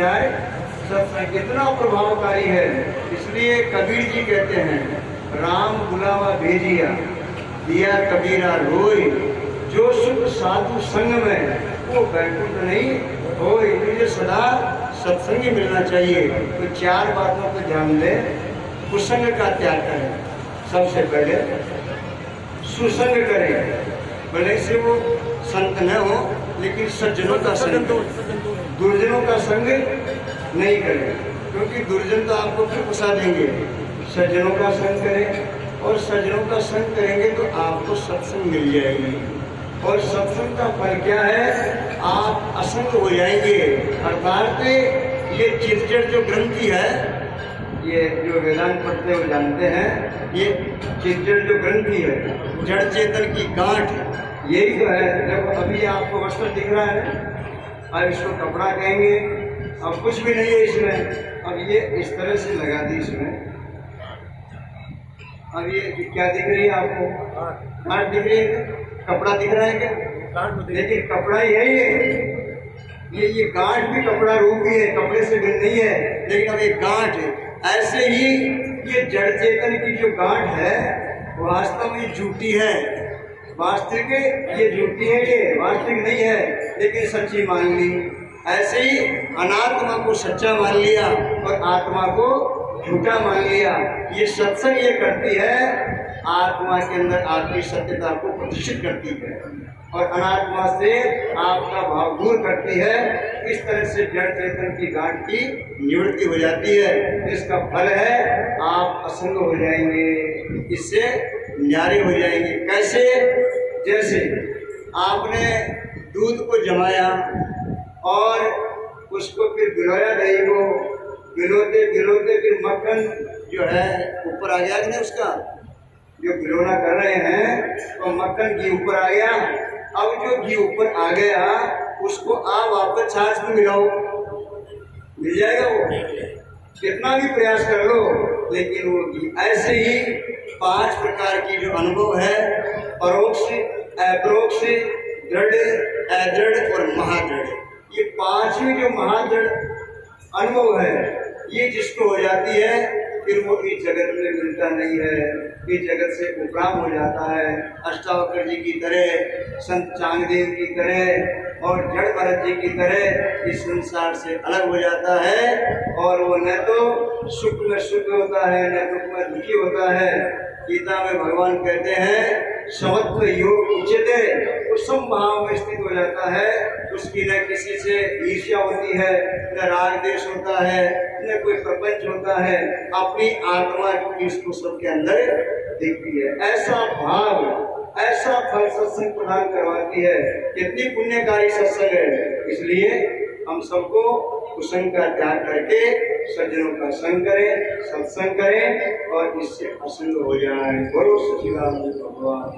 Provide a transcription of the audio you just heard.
जाए। सत्संग इतना प्रभावकारी है, इसलिए कबीर जी कहते हैं, राम बुलावा भेजिया दिया कबीरा रोई, जो सुख साधु संग में वो बैकुंठ नहीं होए। मुझे सदा सत्संग ही मिलना चाहिए। तो 4 बातों को ध्यान दें। कुसंग का त्याग करें, सबसे पहले सुसंग करें, भले से वो संत न हो लेकिन सज्जनों का संग, दुर्जनों का संग नहीं करें, क्योंकि दुर्जन तो आपको फिर फंसा देंगे। सज्जनों का संग करें, और सज्जनों का संग करेंगे तो आपको सत्संग मिल जाएगी। और सत्संग का फल क्या है? आप असंग हो जाएंगे। अर्थात ये चित्तजड़ जो ग्रंथि है, ये जो वेदांत पढ़ते हुए जानते हैं, ये चित्तजड़ जो ग्रंथि है, जड़ चेतन की गांठ, यही तो है। जब अभी आपको वस्त्र दिख रहा है, अब इसको कपड़ा कहेंगे, अब कुछ भी नहीं है इसमें। अब ये इस तरह से लगा दी इसमें, अब ये क्या दिख रही है आपको? गांठ दिख रही है, कपड़ा दिख रहा है क्या? लेकिन कपड़ा ही है ये गांठ भी कपड़ा रूप ही है, कपड़े से भिन्न नहीं है, लेकिन अब एक गांठ है। ऐसे ही ये जड़ चेतन की जो गांठ है, वास्तव में झूठी है। वास्तविक ये झूठी है, ये वास्तविक नहीं है, लेकिन सच्ची मान ली। ऐसे ही अनात्मा को सच्चा मान लिया और आत्मा को झूठा मान लिया। ये सत्संग ये करती है, आत्मा के अंदर आत्मिक सत्यता को प्रतिष्ठित करती है और अनात्मा से आपका भाव दूर करती है। इस तरह से जड़ चेतन की गांठ की निवृत्ति हो जाती है। इसका फल है आप असंग हो जाएंगे, इससे न्यारे हो जाएंगे। कैसे? जैसे आपने दूध को जमाया और उसको फिर भिगोया, दही को भिगोते भिगोते फिर मक्खन जो है ऊपर आ गया कि नहीं, उसका जो भिगोना कर रहे हैं तो मक्खन घी ऊपर आ गया। अब जो घी ऊपर आ गया उसको आप वापस छाछ में मिलाओ, मिल जाएगा वो? कितना भी प्रयास कर लो लेकिन वो घी। ऐसे ही 5 प्रकार की जो अनुभव है, परोक्ष, अपरोक्ष, दृढ़, अदृढ़ और महादृढ़, ये 5वीं जो महादृढ़ अनुभव है, ये जिसको हो जाती है फिर वो इस जगत में मिलता नहीं है, इस जगत से उपराम हो जाता है। अष्टावक्र जी की तरह, संत चांगदेव की तरह और जड़ भरत जी की तरह इस संसार से अलग हो जाता है और वो न तो सुख में सुख होता है, न दुख में दुखी होता है। गीता में भगवान कहते हैं, समत्व योग उच्यते, वो समभाव में स्थित हो जाता है। उसकी न किसी से ईर्ष्या होती है, न राग देश होता है, न कोई प्रपंच होता है। अपनी आत्मा की इसको सबके अंदर दिखती है। ऐसा भाव, ऐसा फल सत्संग प्रदान करवाती है। कितनी पुण्यकारी सत्संग है। इसलिए हम सबको कुसंग का त्याग करके सज्जनों का संग करें, सत्संग करें और इससे असंग हो जाए। बोलो सच्चिदानंद भगवान।